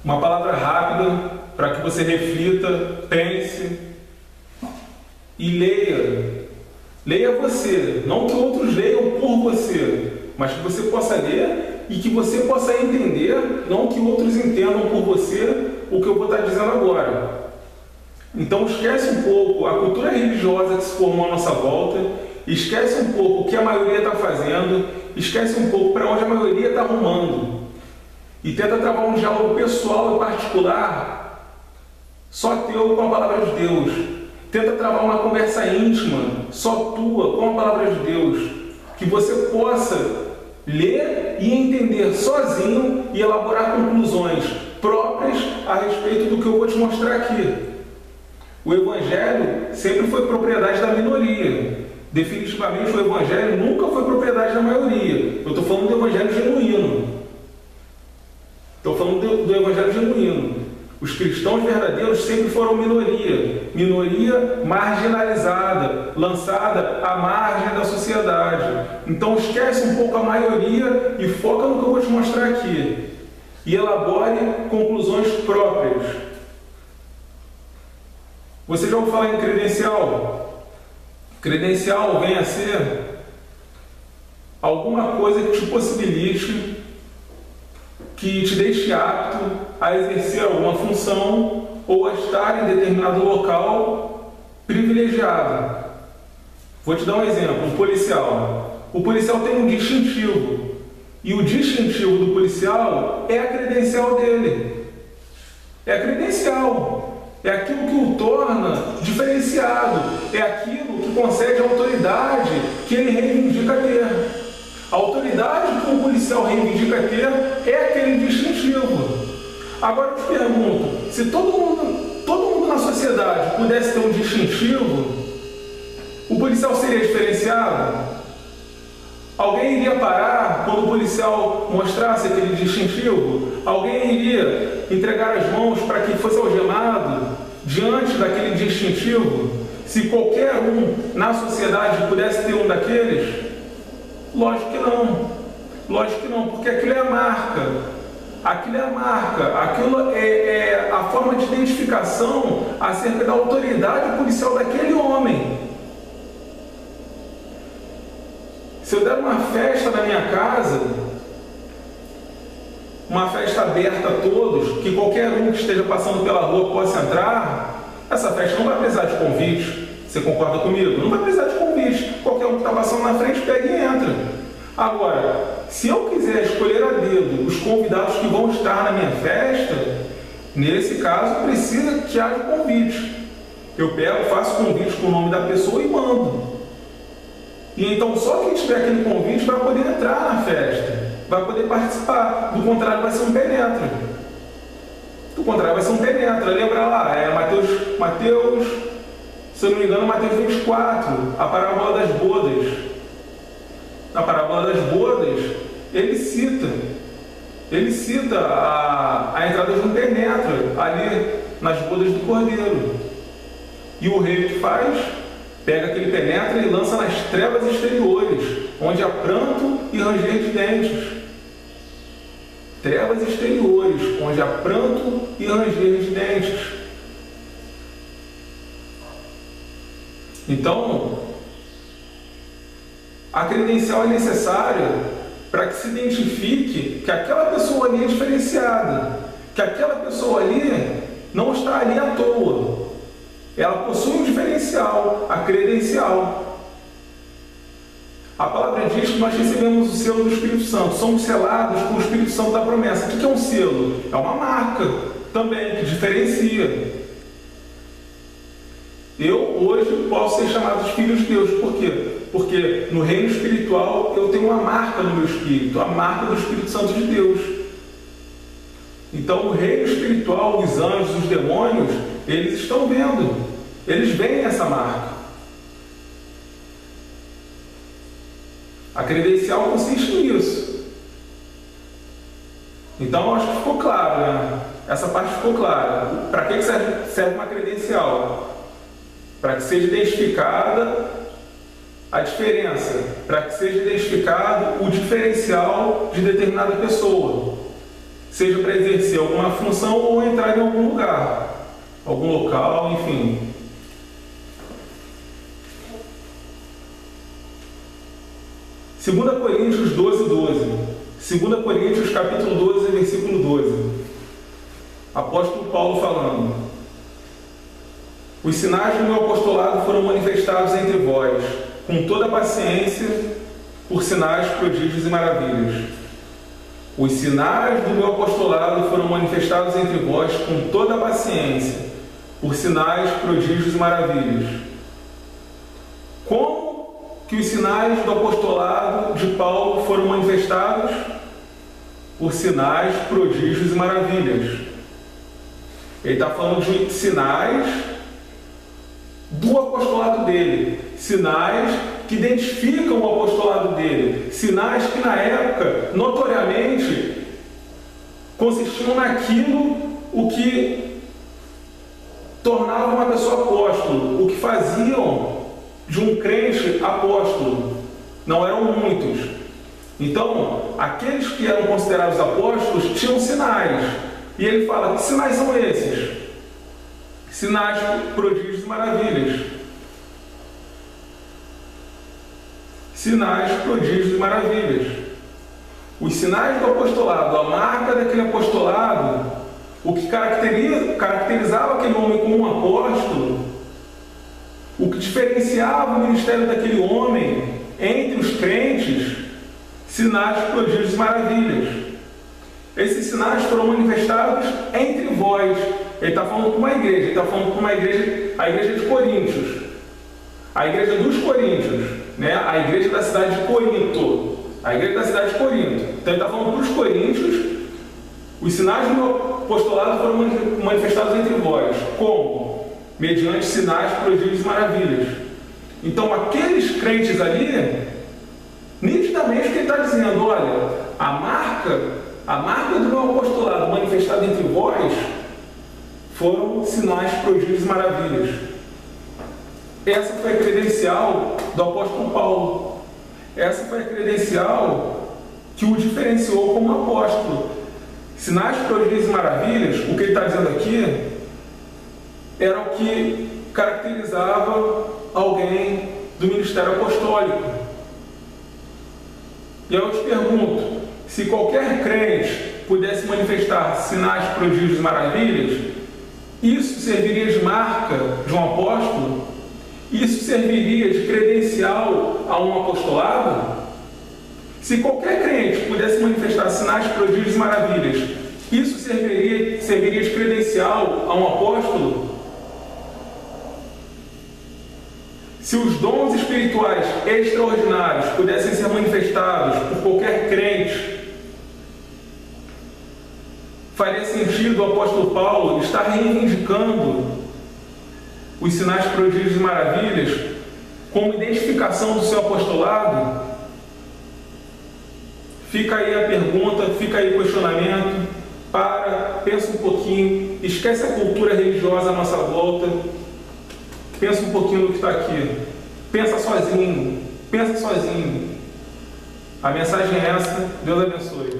Uma palavra rápida para que você reflita, pense e leia. Leia você, não que outros leiam por você, mas que você possa ler e que você possa entender, não que outros entendam por você o que eu vou estar dizendo agora. Então esquece um pouco a cultura religiosa que se formou à nossa volta, esquece um pouco o que a maioria está fazendo, esquece um pouco para onde a maioria está arrumando e tenta travar um diálogo pessoal e particular só teu com a palavra de Deus. Tenta travar uma conversa íntima, só tua, com a palavra de Deus, que você possa ler e entender sozinho e elaborar conclusões próprias a respeito do que eu vou te mostrar aqui. O Evangelho sempre foi propriedade da minoria. Definitivamente o Evangelho nunca foi propriedade da maioria. Eu estou falando do Evangelho genuíno. Estou falando do Evangelho genuíno. Os cristãos verdadeiros sempre foram minoria, minoria marginalizada, lançada à margem da sociedade. Então esquece um pouco a maioria e foca no que eu vou te mostrar aqui. E elabore conclusões próprias. Você já ouviu falar em credencial? Credencial vem a ser alguma coisa que te possibilite, que te deixe apto a exercer alguma função ou a estar em determinado local privilegiado. Vou te dar um exemplo, um policial. O policial tem um distintivo, e o distintivo do policial é a credencial dele. É a credencial, é aquilo que o torna diferenciado, é aquilo que concede a autoridade que ele reivindica ter. A autoridade que um policial reivindica ter é aquele distintivo. Agora eu te pergunto, se todo mundo na sociedade pudesse ter um distintivo, o policial seria diferenciado? Alguém iria parar quando o policial mostrasse aquele distintivo? Alguém iria entregar as mãos para que fosse algemado diante daquele distintivo? Se qualquer um na sociedade pudesse ter um daqueles? Lógico que não. Lógico que não, porque aquilo é a marca. Aquilo é a marca. Aquilo é a forma de identificação acerca da autoridade policial daquele homem. Se eu der uma festa na minha casa, uma festa aberta a todos, que qualquer um que esteja passando pela rua possa entrar, essa festa não vai precisar de convite. Você concorda comigo? Não vai precisar de convite. Qualquer um que está passando na frente pega e entra. Agora, se eu quiser escolher a dedo os convidados que vão estar na minha festa, nesse caso precisa que haja convite. Eu pego, faço convite com o nome da pessoa e mando. E então só quem tiver aquele convite vai poder entrar na festa, vai poder participar. Do contrário, vai ser um penetra. Do contrário, vai ser um penetra. Lembra lá, Mateus, se eu não me engano, Mateus 24, a parábola das bodas. Na parábola das bodas, ele cita a entrada de um penetra ali nas bodas do cordeiro. E o rei que faz? Pega aquele penetra e lança nas trevas exteriores, onde há pranto e ranger de dentes. Trevas exteriores, onde há pranto e ranger de dentes. Então, a credencial é necessária para que se identifique que aquela pessoa ali é diferenciada, que aquela pessoa ali não está ali à toa. Ela possui um diferencial, a credencial. A palavra diz que nós recebemos o selo do Espírito Santo, somos selados com o Espírito Santo da promessa. O que é um selo? É uma marca também que diferencia. Eu hoje posso ser chamado de filho de Deus. Por quê? Porque no reino espiritual eu tenho uma marca no meu espírito, a marca do Espírito Santo de Deus. Então no reino espiritual, os anjos, os demônios, eles estão vendo, eles veem essa marca. A credencial consiste nisso. Então acho que ficou claro, né? Essa parte ficou clara. Para que serve uma credencial? Para que seja identificada a diferença, para que seja identificado o diferencial de determinada pessoa. seja para exercer alguma função ou entrar em algum lugar, algum local, enfim. Segunda Coríntios 12:12. 2 Coríntios capítulo 12, versículo 12. Apóstolo Paulo falando: os sinais do meu apostolado foram manifestados entre vós, com toda paciência, por sinais, prodígios e maravilhas. Os sinais do meu apostolado foram manifestados entre vós com toda paciência, por sinais, prodígios e maravilhas. Como que os sinais do apostolado de Paulo foram manifestados? Por sinais, prodígios e maravilhas. Ele está falando de sinais do apostolado dele, sinais que identificam o apostolado dele, sinais que na época, notoriamente, consistiam naquilo o que tornava uma pessoa apóstolo, o que faziam de um crente apóstolo. Não eram muitos. Então, aqueles que eram considerados apóstolos tinham sinais. E ele fala: que sinais são esses? Sinais, prodígios e maravilhas. Sinais, prodígios e maravilhas. Os sinais do apostolado, a marca daquele apostolado, o que caracterizava aquele homem como um apóstolo, o que diferenciava o ministério daquele homem entre os crentes, sinais, prodígios e maravilhas. Esses sinais foram manifestados entre vós. Ele está falando com uma igreja, ele está falando com uma igreja, a igreja de Coríntios, a igreja dos Coríntios, né? A igreja da cidade de Corinto, a igreja da cidade de Corinto. Então ele está falando para os coríntios: os sinais do meu apostolado foram manifestados entre vós. Como? Mediante sinais, prodígios e maravilhas. Então aqueles crentes ali, nitidamente o que ele está dizendo: olha, a marca do meu apostolado manifestada entre vós foram sinais, prodígios e maravilhas. Essa foi a credencial do apóstolo Paulo. Essa foi a credencial que o diferenciou como apóstolo. Sinais, prodígios e maravilhas, o que ele está dizendo aqui, era o que caracterizava alguém do ministério apostólico. E eu te pergunto: se qualquer crente pudesse manifestar sinais, prodígios e maravilhas, isso serviria de marca de um apóstolo? Isso serviria de credencial a um apostolado? Se qualquer crente pudesse manifestar sinais, prodígios e maravilhas, isso serviria de credencial a um apóstolo? Se os dons espirituais extraordinários pudessem ser manifestados por qualquer crente, faria sentido o apóstolo Paulo estar reivindicando os sinais, prodígios e maravilhas como identificação do seu apostolado? Fica aí a pergunta, fica aí o questionamento. Pensa um pouquinho, esquece a cultura religiosa à nossa volta, pensa um pouquinho no que está aqui, pensa sozinho. A mensagem é essa. Deus abençoe.